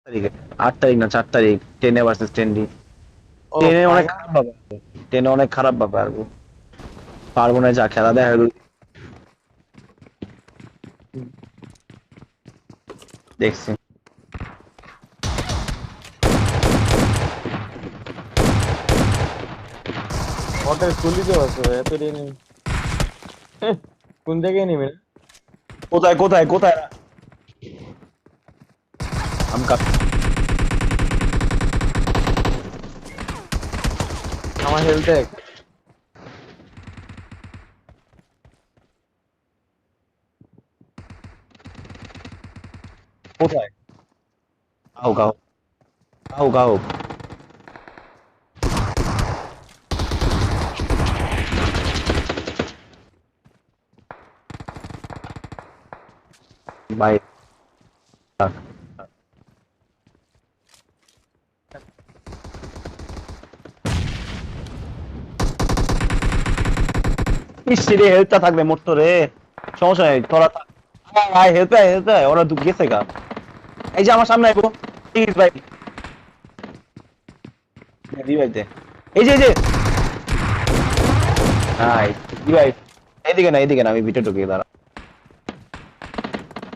তারিখে 8 তারিখ না 4 তারিখ 10 ভার্সেস 10 ও 10 অনেক ফাইনাল। খারাপ ভাবে 10 অনেক খারাপ ভাবে আর পারবো না যা খেলা দেখা দেখছি। ওদের গুলি তো আছে ভাই, এত দেরি নেই। কোন জায়গায় নেবে? কোথায় কোথায় কোথায় আমকা আমার হেলথ এক। কোথায় গাও গাও গাও গাও ভাই ইসরে হেলথটা থাকবে মোট রে সমস্যা নেই তোরা আয় হেলথ হেলথ ওরা দু গেছে গা এই যে আমার সামনে আইবো প্লিজ ভাই রিভাইভ দে এই যে হাই রিভাইভ এইদিকে না আমি ভিতরে ঢুকে দাঁড়া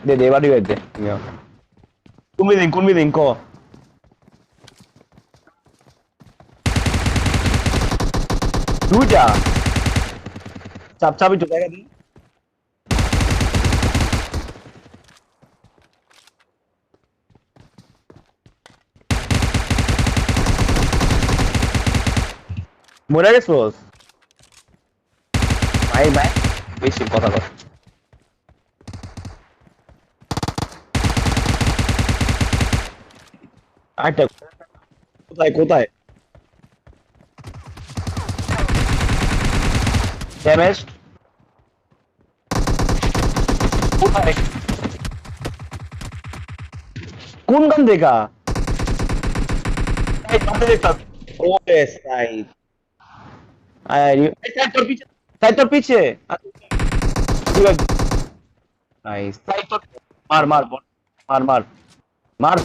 দে দে এবার রিভাইভ দে কোন মিদিন ক দুইটা চাবি তো দেখা দি মরে গেছোস ভাই ভাই বেশি কথা বল আচ্ছা কোথায় কোথায় ড্যামেজ কোথায় কোন গান দেখা এই পাশে দেখতাম ওরে সাইড আরে এই সাইড তোর পিছে নাইস সাইড তোর মার মার মার মার মার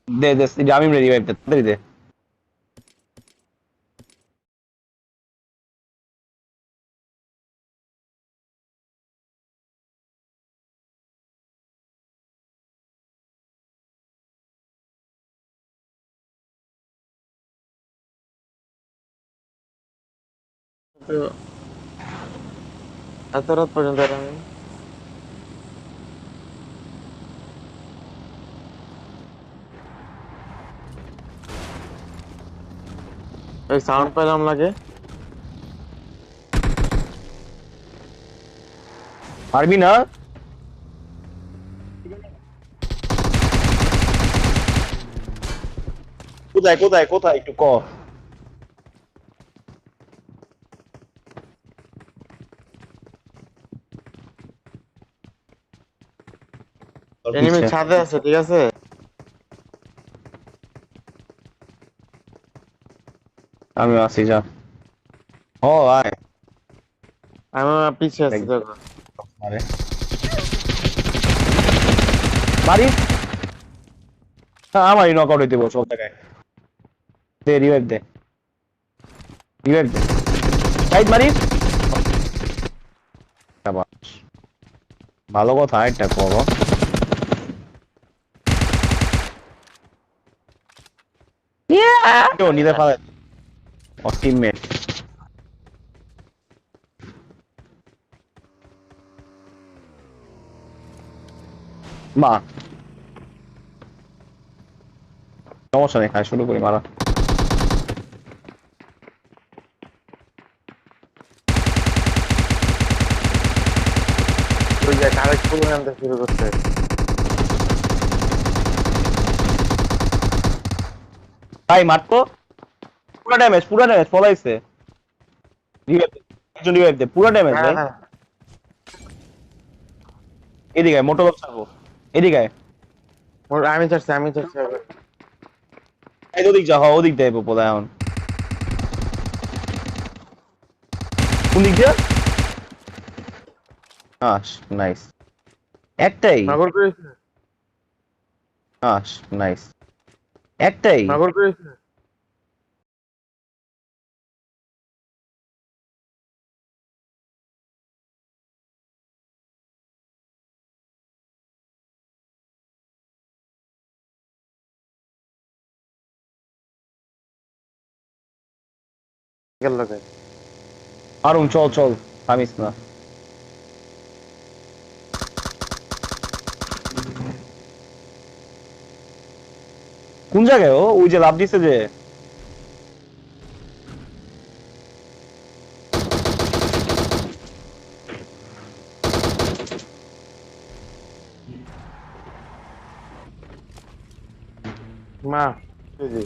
দে দে আমি রিভাইভ দে তাড়াতাড়ি দে এত রাত পর্যন্ত আর আমি ওই সাউন্ড পেলাম লাগে। পারবি না কোথায় কোথায় কোথায় একটু ক তোর এনিমি পিছে ছাদে আছে, ঠিক আছে। আমি আসি যা ও আয় আমি আমার পিছে আছি, দেখ দেখো। আরে মারি আমারই নক আউট হইতে বল সব জায়গায় দে রিভাইভ দে সাইড মারি শাবাশ ভালো কথা এটা করো কেউ নিতে পারে ওর টিমমেট মা সমস্যা নেই খাই শুরু করি মারা ওই যে আরেক পুরো আনতে শুরু করছে। ভাই মারতো পুরো ড্যামেজ ফলাইছে রিভাইভ দে একজন রিভাইভ দে পুরো ড্যামেজ হ্যাঁ ভাই হ্যাঁ, এদিকে আয়, মোটো বক্স ছাড়বো এদিকে আয়। আমি চাচ্ছি এই ওদিক যা ওদিক দেয় পোলা এখন কোন দিক দিয়ে নাইস একটাই নগর করেছে। নাইস। একটাই। নগর করেছে। গেল কে? আরুন চল চল, থামিস না। কোন জায়গায় ও? ওই যে লাভ দিছে যে। মা এই যে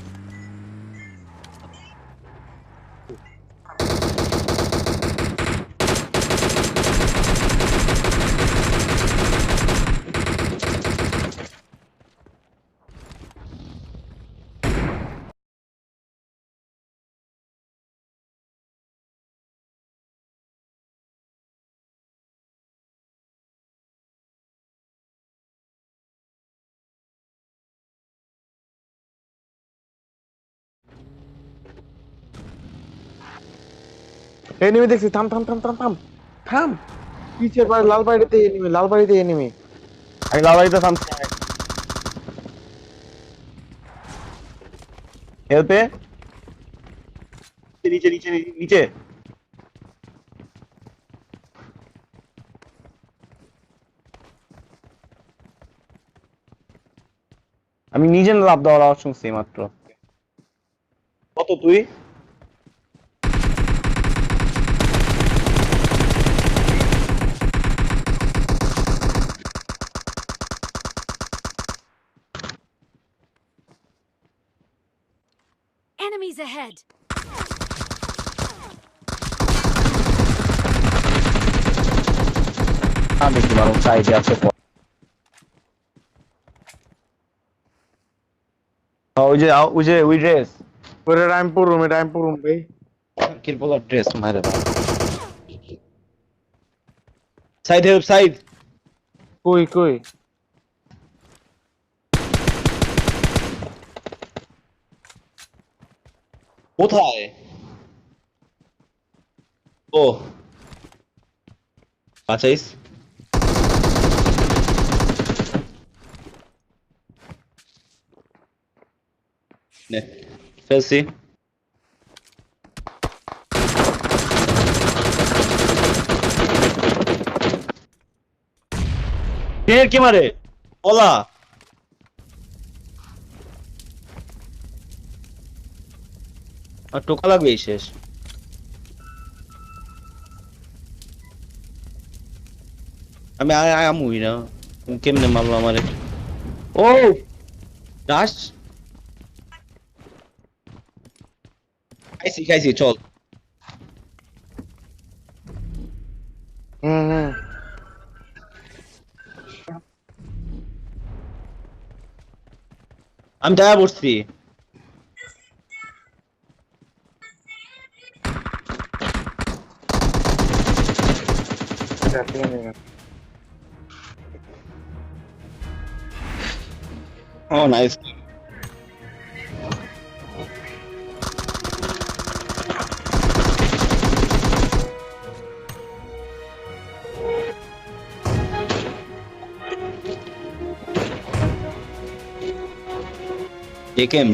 এনিমি দেখছি, থাম থাম থাম থাম থাম থাম। পিছের বাড়ি লাল বাড়িতে এনিমি, লাল বাড়িতে এনিমি। আমি লাভারিতে থামছি। হেল্পে, নিচে নিচে নিচে নিচে। আমি নিজে লাভ দেওয়ার আওয়াজ শুনছি মাত্র। কত তুই? Enemies ahead! আমি কি মানুষ সাইডে আছে। ওই ড্রেস। ওরে রামপুর রুম ভাই। কির বলার ড্রেস মারে। Side help side. কই কই? কোথায়? ও বাঁচাইস। নে ফেলছি। কে মারে? ওলা। আর টোকা লাগবেই শেষ। আমি আমুই না। তুমি কেমনে মারলো আমারে? ও দাস। খাইছি খাইছি চল। হুম। আমি টাকা পড়ছি। ও নাইস। একেএম